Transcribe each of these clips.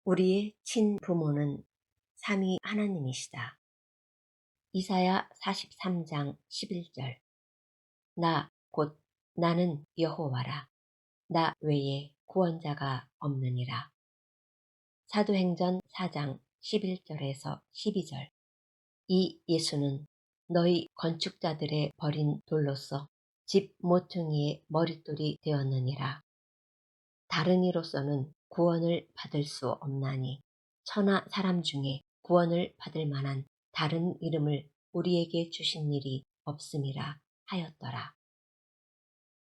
우리의 친부모는 삼위 하나님이시다. 이사야 43장 11절. 나 곧 나는 여호와라. 나 외에 구원자가 없느니라. 사도행전 4장 11절에서 12절. 이 예수는 너희 건축자들의 버린 돌로서 집 모퉁이의 머릿돌이 되었느니라. 다른 이로서는 구원을 받을 수 없나니 천하 사람 중에 구원을 받을 만한 다른 이름을 우리에게 주신 일이 없음이라 하였더라.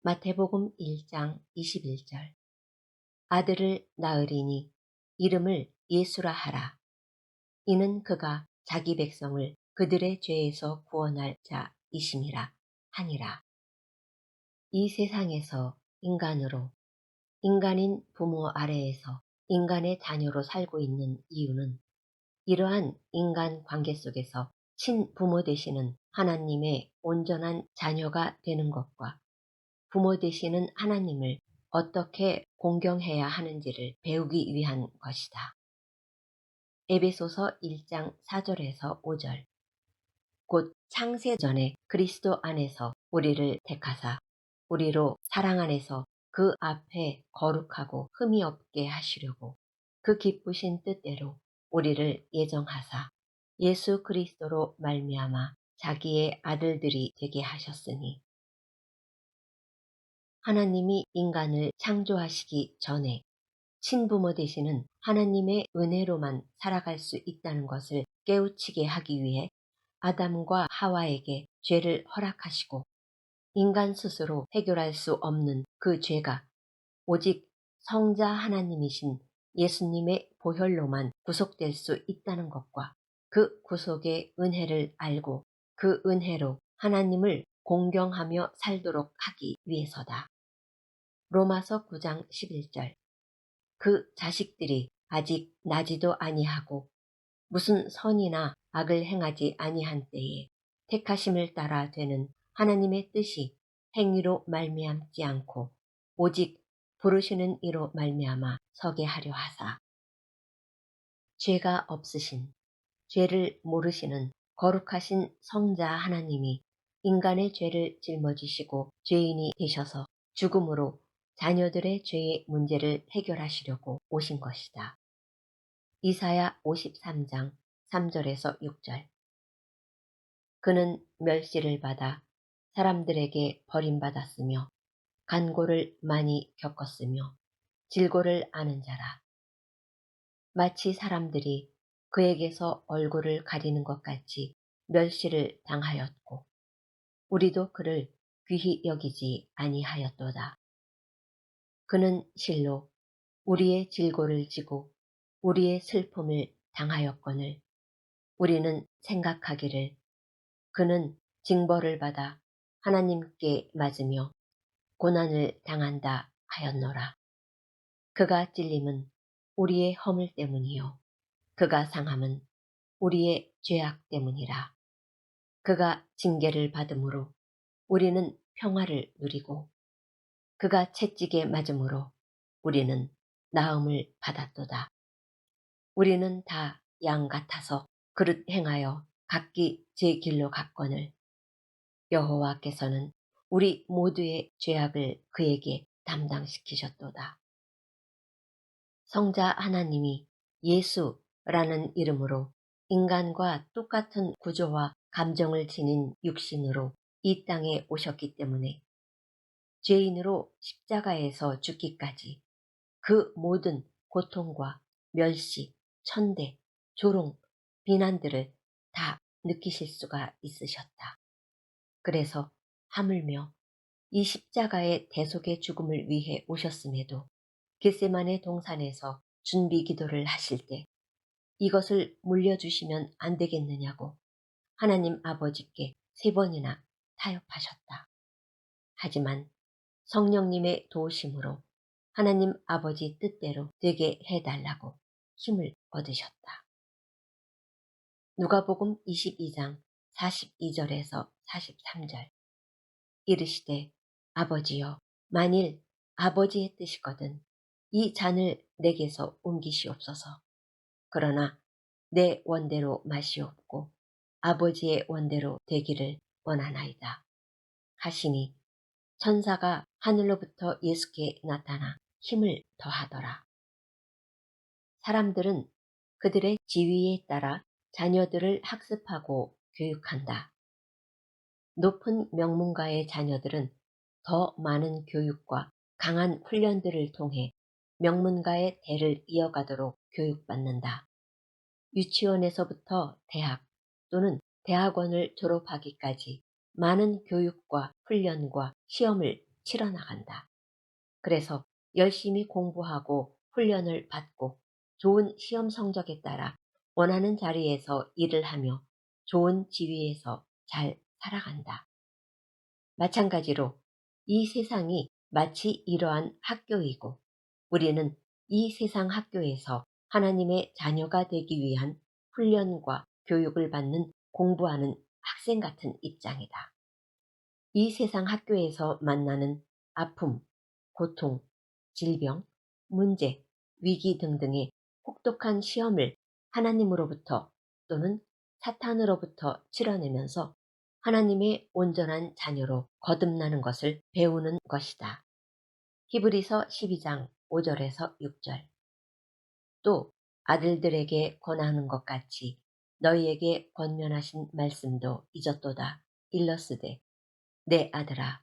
마태복음 1장 21절. 아들을 낳으리니 이름을 예수라 하라. 이는 그가 자기 백성을 그들의 죄에서 구원할 자이심이라 하니라. 이 세상에서 인간으로, 인간인 부모 아래에서 인간의 자녀로 살고 있는 이유는 이러한 인간 관계 속에서 친부모 되시는 하나님의 온전한 자녀가 되는 것과 부모 되시는 하나님을 어떻게 공경해야 하는지를 배우기 위한 것이다. 에베소서 1장 4절에서 5절. 곧 창세전에 그리스도 안에서 우리를 택하사 우리로 사랑 안에서 그 앞에 거룩하고 흠이 없게 하시려고 그 기쁘신 뜻대로 우리를 예정하사 예수 그리스도로 말미암아 자기의 아들들이 되게 하셨으니, 하나님이 인간을 창조하시기 전에 친부모 되시는 하나님의 은혜로만 살아갈 수 있다는 것을 깨우치게 하기 위해 아담과 하와에게 죄를 허락하시고 인간 스스로 해결할 수 없는 그 죄가 오직 성자 하나님이신 예수님의 보혈로만 구속될 수 있다는 것과 그 구속의 은혜를 알고 그 은혜로 하나님을 공경하며 살도록 하기 위해서다. 로마서 9장 11절. 그 자식들이 아직 나지도 아니하고 무슨 선이나 악을 행하지 아니한 때에 택하심을 따라 되는 하나님의 뜻이 행위로 말미암지 않고 오직 부르시는 이로 말미암아 서게 하려 하사, 죄가 없으신, 죄를 모르시는 거룩하신 성자 하나님이 인간의 죄를 짊어지시고 죄인이 되셔서 죽음으로 자녀들의 죄의 문제를 해결하시려고 오신 것이다. 이사야 53장 3절에서 6절. 그는 멸시를 받아 사람들에게 버림받았으며 간고를 많이 겪었으며 질고를 아는 자라. 마치 사람들이 그에게서 얼굴을 가리는 것 같이 멸시를 당하였고 우리도 그를 귀히 여기지 아니하였도다. 그는 실로 우리의 질고를 지고 우리의 슬픔을 당하였거늘 우리는 생각하기를 그는 징벌을 받아 하나님께 맞으며 고난을 당한다 하였노라. 그가 찔림은 우리의 허물 때문이요 그가 상함은 우리의 죄악 때문이라. 그가 징계를 받음으로 우리는 평화를 누리고 그가 채찍에 맞음으로 우리는 나음을 받았도다. 우리는 다 양 같아서 그릇 행하여 각기 제 길로 갔거늘 여호와께서는 우리 모두의 죄악을 그에게 담당시키셨도다. 성자 하나님이 예수라는 이름으로 인간과 똑같은 구조와 감정을 지닌 육신으로 이 땅에 오셨기 때문에 죄인으로 십자가에서 죽기까지 그 모든 고통과 멸시, 천대, 조롱, 비난들을 다 느끼실 수가 있으셨다. 그래서 하물며 이 십자가의 대속의 죽음을 위해 오셨음에도 겟세마네 동산에서 준비 기도를 하실 때 이것을 물려주시면 안 되겠느냐고 하나님 아버지께 3번이나 타협하셨다. 하지만 성령님의 도우심으로 하나님 아버지 뜻대로 되게 해달라고 힘을 얻으셨다. 누가복음 22장 42절에서 43절. 이르시되 아버지여 만일 아버지의 뜻이거든 이 잔을 내게서 옮기시옵소서. 그러나 내 원대로 마시옵고 아버지의 원대로 되기를 원하나이다 하시니 천사가 하늘로부터 예수께 나타나 힘을 더하더라. 사람들은 그들의 지위에 따라 자녀들을 학습하고 교육한다. 높은 명문가의 자녀들은 더 많은 교육과 강한 훈련들을 통해 명문가의 대를 이어가도록 교육받는다. 유치원에서부터 대학 또는 대학원을 졸업하기까지 많은 교육과 훈련과 시험을 치러나간다. 그래서 열심히 공부하고 훈련을 받고 좋은 시험 성적에 따라 원하는 자리에서 일을 하며 좋은 지위에서 잘 살아간다. 마찬가지로 이 세상이 마치 이러한 학교이고 우리는 이 세상 학교에서 하나님의 자녀가 되기 위한 훈련과 교육을 받는 공부하는 학생 같은 입장이다. 이 세상 학교에서 만나는 아픔, 고통, 질병, 문제, 위기 등등의 혹독한 시험을 하나님으로부터 또는 사탄으로부터 치러내면서 하나님의 온전한 자녀로 거듭나는 것을 배우는 것이다. 히브리서 12장 5절에서 6절. 또 아들들에게 권하는 것 같이 너희에게 권면하신 말씀도 잊었도다. 일러스되 내 아들아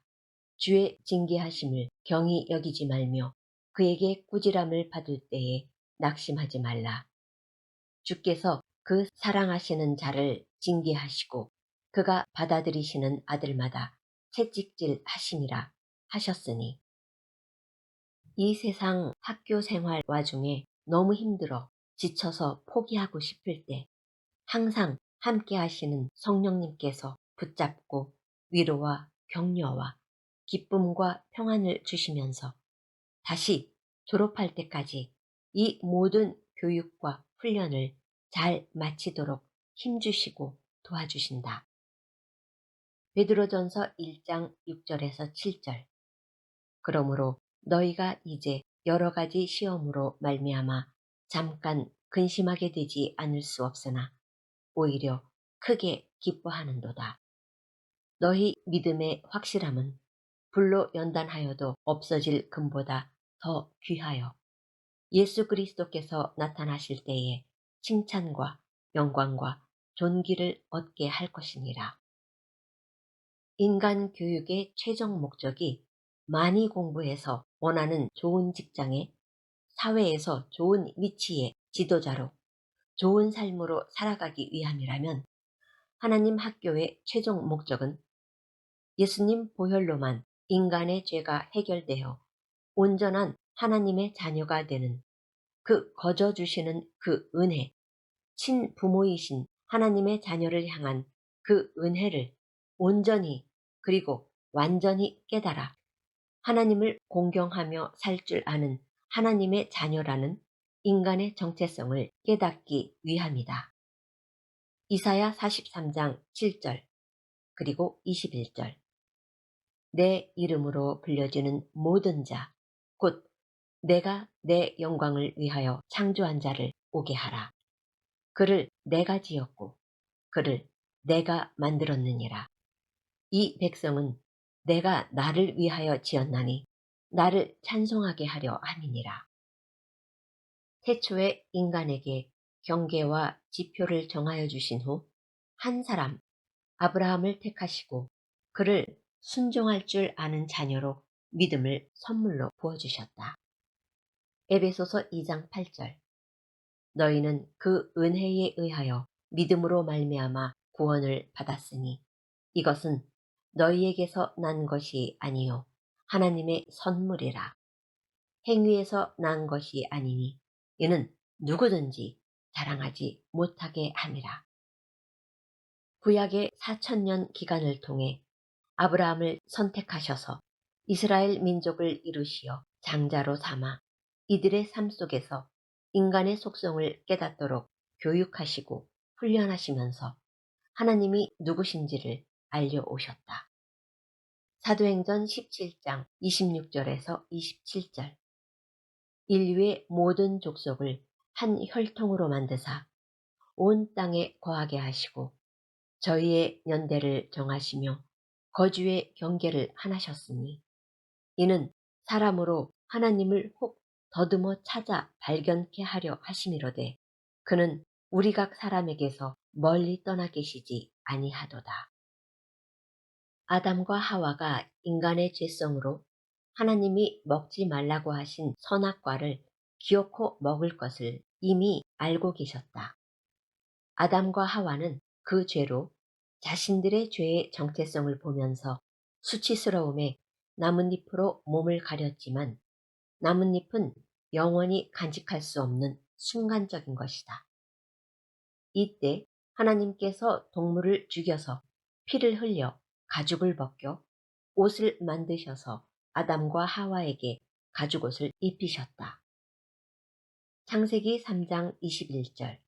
주의 징계하심을 경히 여기지 말며 그에게 꾸지람을 받을 때에 낙심하지 말라. 주께서 그 사랑하시는 자를 징계하시고 그가 받아들이시는 아들마다 채찍질 하심이라 하셨으니 이 세상 학교 생활 와중에 너무 힘들어 지쳐서 포기하고 싶을 때 항상 함께 하시는 성령님께서 붙잡고 위로와 격려와 기쁨과 평안을 주시면서 다시 졸업할 때까지 이 모든 교육과 훈련을 잘 마치도록 힘주시고 도와주신다. 베드로전서 1장 6절에서 7절. 그러므로 너희가 이제 여러 가지 시험으로 말미암아 잠깐 근심하게 되지 않을 수 없으나 오히려 크게 기뻐하는도다. 너희 믿음의 확실함은 불로 연단하여도 없어질 금보다 더 귀하여 예수 그리스도께서 나타나실 때에 칭찬과 영광과 존귀를 얻게 할 것이니라. 인간 교육의 최종 목적이 많이 공부해서 원하는 좋은 직장에 사회에서 좋은 위치의 지도자로 좋은 삶으로 살아가기 위함이라면 하나님 학교의 최종 목적은 예수님 보혈로만 인간의 죄가 해결되어 온전한 하나님의 자녀가 되는 그 거저 주시는 그 은혜, 친부모이신 하나님의 자녀를 향한 그 은혜를 온전히 그리고 완전히 깨달아 하나님을 공경하며 살 줄 아는 하나님의 자녀라는 인간의 정체성을 깨닫기 위함이다. 이사야 43장 7절 그리고 21절. 내 이름으로 불려지는 모든 자, 곧 내가 내 영광을 위하여 창조한 자를 오게 하라. 그를 내가 지었고 그를 내가 만들었느니라. 이 백성은 내가 나를 위하여 지었나니 나를 찬송하게 하려 함이니라. 태초에 인간에게 경계와 지표를 정하여 주신 후 한 사람 아브라함을 택하시고 그를 순종할 줄 아는 자녀로 믿음을 선물로 부어주셨다. 에베소서 2장 8절. 너희는 그 은혜에 의하여 믿음으로 말미암아 구원을 받았으니 이것은 너희에게서 난 것이 아니요 하나님의 선물이라. 행위에서 난 것이 아니니 이는 누구든지 자랑하지 못하게 함이라. 구약의 4,000년 기간을 통해 아브라함을 선택하셔서 이스라엘 민족을 이루시어 장자로 삼아 이들의 삶 속에서 인간의 속성을 깨닫도록 교육하시고 훈련하시면서 하나님이 누구신지를 알려오셨다. 사도행전 17장 26절에서 27절. 인류의 모든 족속을 한 혈통으로 만드사 온 땅에 거하게 하시고 저희의 연대를 정하시며 거주의 경계를 하나셨으니 이는 사람으로 하나님을 혹 더듬어 찾아 발견케 하려 하심이로되 그는 우리 각 사람에게서 멀리 떠나 계시지 아니하도다. 아담과 하와가 인간의 죄성으로 하나님이 먹지 말라고 하신 선악과를 기어코 먹을 것을 이미 알고 계셨다. 아담과 하와는 그 죄로 자신들의 죄의 정체성을 보면서 수치스러움에 나뭇잎으로 몸을 가렸지만 나뭇잎은 영원히 간직할 수 없는 순간적인 것이다. 이때 하나님께서 동물을 죽여서 피를 흘려 가죽을 벗겨 옷을 만드셔서 아담과 하와에게 가죽옷을 입히셨다. 창세기 3장 21절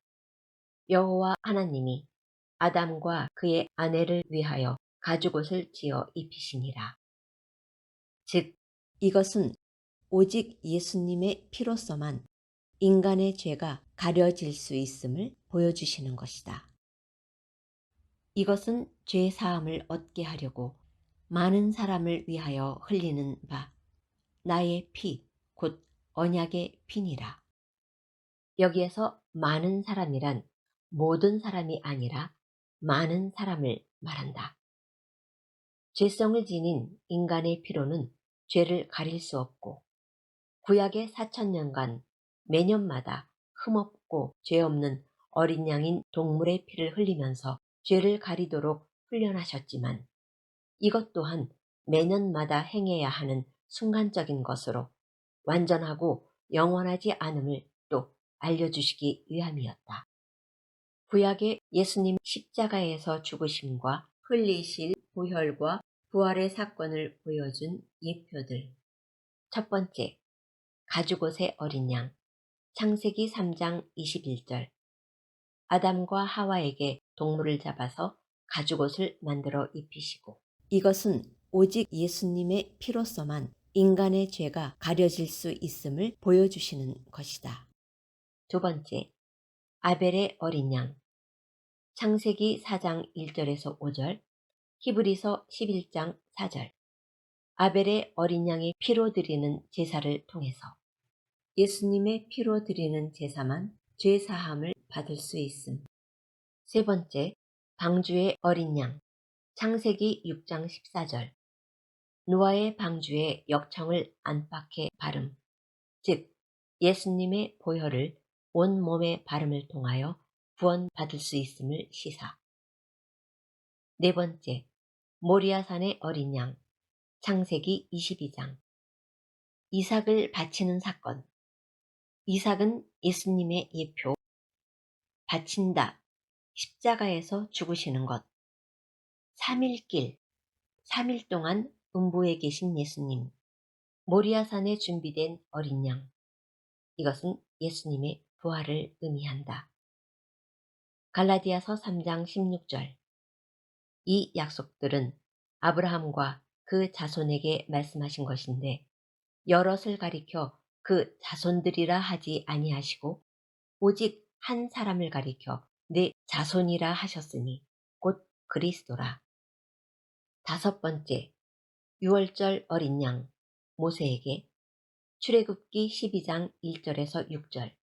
여호와 하나님이 아담과 그의 아내를 위하여 가죽옷을 지어 입히시니라. 즉 이것은 오직 예수님의 피로서만 인간의 죄가 가려질 수 있음을 보여주시는 것이다. 이것은 죄 사함을 얻게 하려고 많은 사람을 위하여 흘리는 바 나의 피, 곧 언약의 피니라. 여기에서 많은 사람이란 모든 사람이 아니라 많은 사람을 말한다. 죄성을 지닌 인간의 피로는 죄를 가릴 수 없고 구약의 4,000년간 매년마다 흠없고 죄 없는 어린 양인 동물의 피를 흘리면서 죄를 가리도록 훈련하셨지만 이것 또한 매년마다 행해야 하는 순간적인 것으로 완전하고 영원하지 않음을 또 알려주시기 위함이었다. 구약의 예수님 십자가에서 죽으심과 흘리실 보혈과 부활의 사건을 보여준 예표들. 첫 번째, 가죽옷의 어린 양. 창세기 3장 21절. 아담과 하와에게 동물을 잡아서 가죽옷을 만들어 입히시고 이것은 오직 예수님의 피로서만 인간의 죄가 가려질 수 있음을 보여주시는 것이다. 두 번째, 아벨의 어린 양. 창세기 4장 1절에서 5절, 히브리서 11장 4절. 아벨의 어린 양의 피로 드리는 제사를 통해서 예수님의 피로 드리는 제사만 죄 사함을 받을 수 있음. 세 번째, 방주의 어린 양. 창세기 6장 14절. 노아의 방주에 역청을 안팎에 바름, 즉 예수님의 보혈을 온 몸에 바름을 통하여 구원받을 수 있음을 시사. 네 번째, 모리아산의 어린 양. 창세기 22장. 이삭을 바치는 사건. 이삭은 예수님의 예표. 바친다. 십자가에서 죽으시는 것. 3일길. 3일 동안 음부에 계신 예수님. 모리아산에 준비된 어린 양. 이것은 예수님의 부활을 의미한다. 갈라디아서 3장 16절. 이 약속들은 아브라함과 그 자손에게 말씀하신 것인데 여럿을 가리켜 그 자손들이라 하지 아니하시고 오직 한 사람을 가리켜 내 자손이라 하셨으니 곧 그리스도라. 다섯 번째, 유월절 어린 양 모세에게. 출애굽기 12장 1절에서 6절.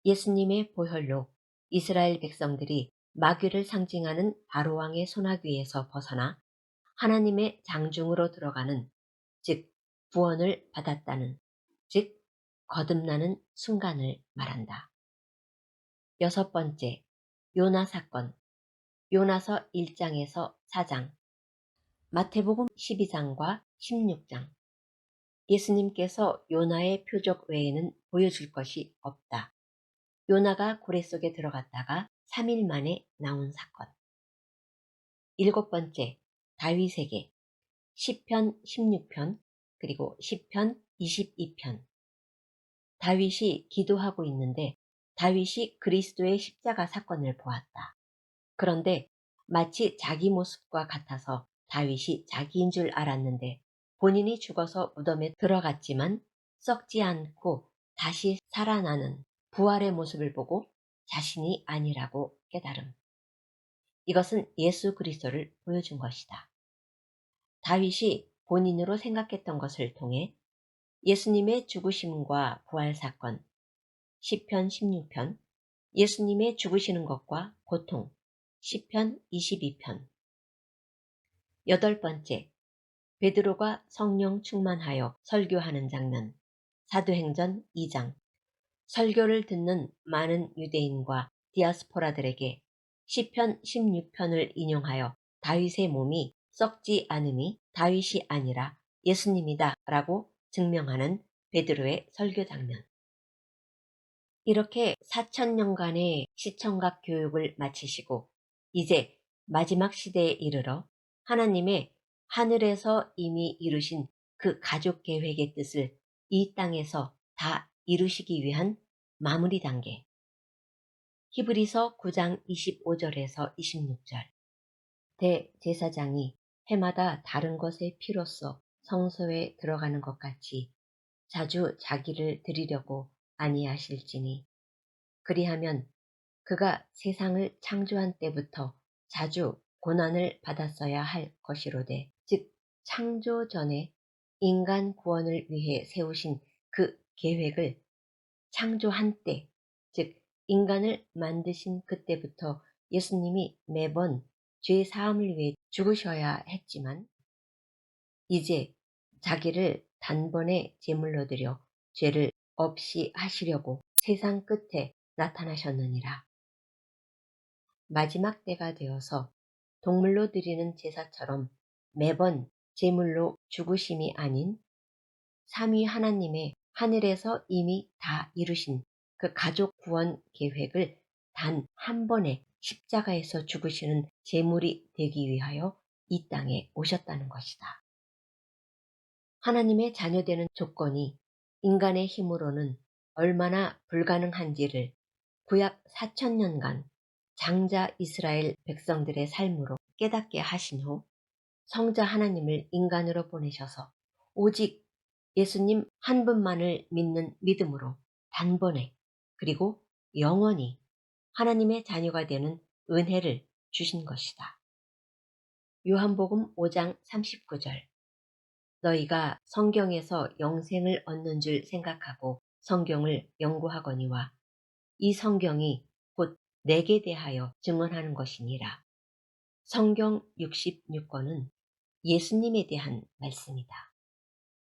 예수님의 보혈로 이스라엘 백성들이 마귀를 상징하는 바로왕의 손아귀에서 벗어나 하나님의 장중으로 들어가는, 즉 구원을 받았다는, 즉 거듭나는 순간을 말한다. 여섯 번째, 요나 사건. 요나서 1장에서 4장, 마태복음 12장과 16장. 예수님께서 요나의 표적 외에는 보여줄 것이 없다. 요나가 고래 속에 들어갔다가 3일 만에 나온 사건. 일곱 번째, 다윗에게. 시편 16편 그리고 시편 22편. 다윗이 기도하고 있는데 다윗이 그리스도의 십자가 사건을 보았다. 그런데 마치 자기 모습과 같아서 다윗이 자기인 줄 알았는데 본인이 죽어서 무덤에 들어갔지만 썩지 않고 다시 살아나는 부활의 모습을 보고 자신이 아니라고 깨달음. 이것은 예수 그리스도를 보여준 것이다. 다윗이 본인으로 생각했던 것을 통해 예수님의 죽으심과 부활 사건, 시편 16편, 예수님의 죽으시는 것과 고통, 시편 22편. 여덟 번째, 베드로가 성령 충만하여 설교하는 장면, 사도행전 2장. 설교를 듣는 많은 유대인과 디아스포라들에게 시편 16편을 인용하여 다윗의 몸이 썩지 않음이 다윗이 아니라 예수님이다 라고 증명하는 베드로의 설교 장면. 이렇게 4천년간의 시청각 교육을 마치시고 이제 마지막 시대에 이르러 하나님의 하늘에서 이미 이루신 그 가족 계획의 뜻을 이 땅에서 다 이루시기 위한 마무리 단계. 히브리서 9장 25절에서 26절. 대제사장이 해마다 다른 것의 피로써 성소에 들어가는 것 같이 자주 자기를 드리려고 아니하실지니 그리하면 그가 세상을 창조한 때부터 자주 고난을 받았어야 할 것이로되 즉 창조 전에 인간 구원을 위해 세우신 그 계획을 창조한 때, 즉 인간을 만드신 그때부터 예수님이 매번 죄 사함을 위해 죽으셔야 했지만 이제 자기를 단번에 제물로 드려 죄를 없이 하시려고 세상 끝에 나타나셨느니라. 마지막 때가 되어서 동물로 드리는 제사처럼 매번 제물로 죽으심이 아닌 삼위 하나님의 하늘에서 이미 다 이루신 그 가족 구원 계획을 단 한 번에 십자가에서 죽으시는 제물이 되기 위하여 이 땅에 오셨다는 것이다. 하나님의 자녀되는 조건이 인간의 힘으로는 얼마나 불가능한지를 구약 4천년간 장자 이스라엘 백성들의 삶으로 깨닫게 하신 후 성자 하나님을 인간으로 보내셔서 오직 예수님 한 분만을 믿는 믿음으로 단번에 그리고 영원히 하나님의 자녀가 되는 은혜를 주신 것이다. 요한복음 5장 39절. 너희가 성경에서 영생을 얻는 줄 생각하고 성경을 연구하거니와 이 성경이 곧 내게 대하여 증언하는 것이니라. 성경 66권은 예수님에 대한 말씀이다.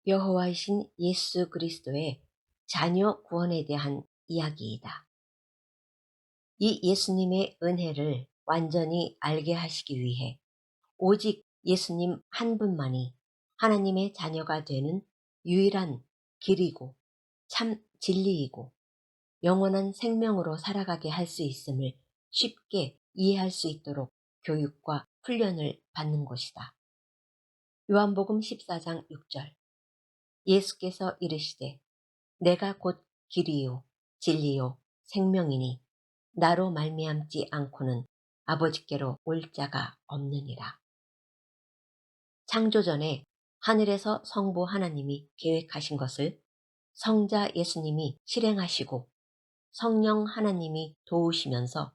여호와이신 예수 그리스도의 자녀 구원에 대한 이야기이다. 이 예수님의 은혜를 완전히 알게 하시기 위해 오직 예수님 한 분만이 하나님의 자녀가 되는 유일한 길이고 참 진리이고 영원한 생명으로 살아가게 할 수 있음을 쉽게 이해할 수 있도록 교육과 훈련을 받는 곳이다. 요한복음 14장 6절. 예수께서 이르시되 내가 곧 길이요 진리요 생명이니 나로 말미암지 않고는 아버지께로 올 자가 없느니라. 창조전에 하늘에서 성부 하나님이 계획하신 것을 성자 예수님이 실행하시고 성령 하나님이 도우시면서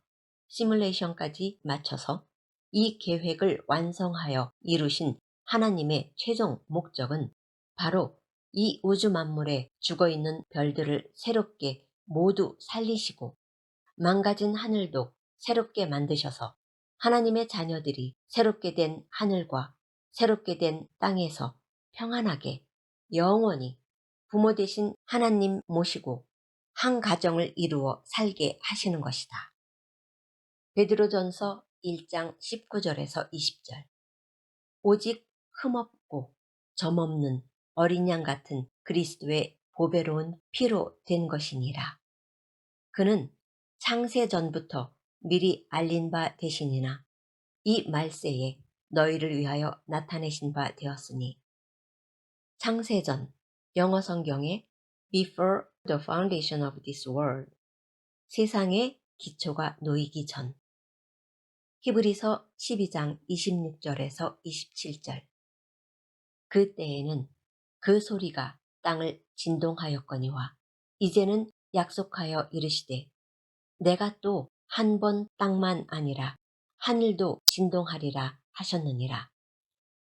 시뮬레이션까지 맞춰서 이 계획을 완성하여 이루신 하나님의 최종 목적은 바로 이 우주 만물에 죽어있는 별들을 새롭게 모두 살리시고 망가진 하늘도 새롭게 만드셔서 하나님의 자녀들이 새롭게 된 하늘과 새롭게 된 땅에서 평안하게 영원히 부모 되신 하나님 모시고 한 가정을 이루어 살게 하시는 것이다. 베드로전서 1장 19절에서 20절. 오직 흠없고 점없는 어린 양 같은 그리스도의 보배로운 피로 된 것이니라. 그는 창세 전부터 미리 알린 바 되시니나 이 말세에 너희를 위하여 나타내신 바 되었으니. 창세전, 영어 성경에 Before the foundation of this world, 세상의 기초가 놓이기 전. 히브리서 12장 26절에서 27절. 그 때에는 그 소리가 땅을 진동하였거니와 이제는 약속하여 이르시되 내가 또 한 번 땅만 아니라 하늘도 진동하리라 하셨느니라.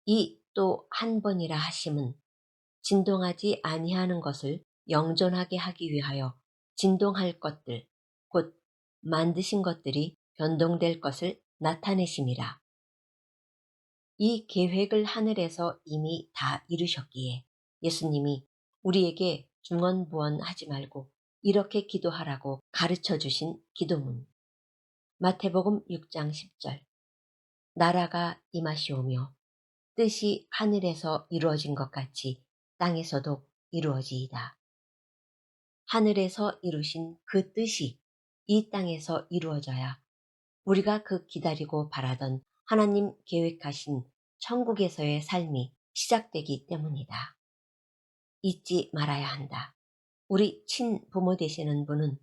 이 또 한 번이라 하심은 진동하지 아니하는 것을 영존하게 하기 위하여 진동할 것들, 곧 만드신 것들이 변동될 것을 나타내심이라. 이 계획을 하늘에서 이미 다 이루셨기에 예수님이 우리에게 중언부언하지 말고 이렇게 기도하라고 가르쳐 주신 기도문. 마태복음 6장 10절. 나라가 임하시오며 뜻이 하늘에서 이루어진 것 같이 땅에서도 이루어지이다. 하늘에서 이루신 그 뜻이 이 땅에서 이루어져야 우리가 그 기다리고 바라던 하나님 계획하신 천국에서의 삶이 시작되기 때문이다. 잊지 말아야 한다. 우리 친부모 되시는 분은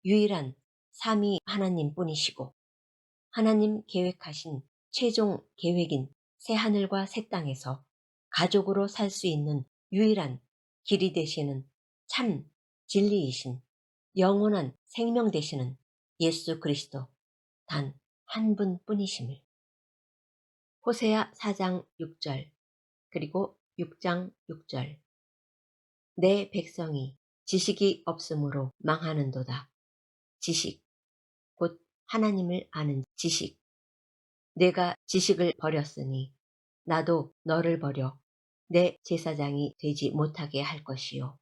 유일한 삼위 하나님 뿐이시고 하나님 계획하신 최종 계획인 새하늘과 새 땅에서 가족으로 살 수 있는 유일한 길이 되시는 참 진리이신 영원한 생명 되시는 예수 그리스도 단 한 분뿐이심을. 호세아 4장 6절 그리고 6장 6절. 내 백성이 지식이 없으므로 망하는도다. 지식, 곧 하나님을 아는 지식. 내가 지식을 버렸으니 나도 너를 버려 내 제사장이 되지 못하게 할 것이요.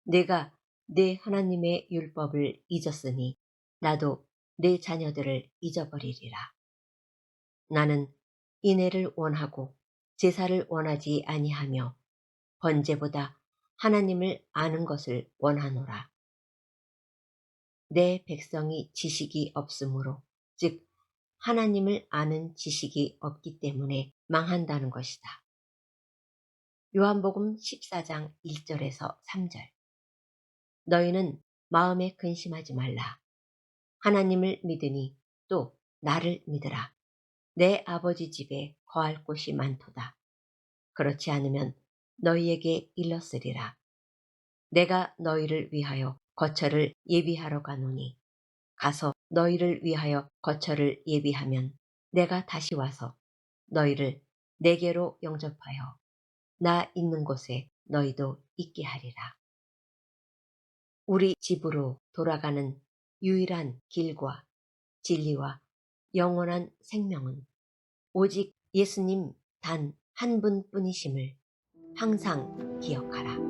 내가 내 하나님의 율법을 잊었으니 나도 내 자녀들을 잊어버리리라. 나는 인애를 원하고 제사를 원하지 아니하며 번제보다 하나님을 아는 것을 원하노라. 내 백성이 지식이 없으므로, 즉 하나님을 아는 지식이 없기 때문에 망한다는 것이다. 요한복음 14장 1절에서 3절. 너희는 마음에 근심하지 말라. 하나님을 믿으니 또 나를 믿으라. 내 아버지 집에 거할 곳이 많도다. 그렇지 않으면 너희에게 일렀으리라. 내가 너희를 위하여 거처를 예비하러 가노니 가서 너희를 위하여 거처를 예비하면 내가 다시 와서 너희를 내게로 영접하여 나 있는 곳에 너희도 있게 하리라. 우리 집으로 돌아가는 유일한 길과 진리와 영원한 생명은 오직 예수님 단 한 분뿐이심을 항상 기억하라.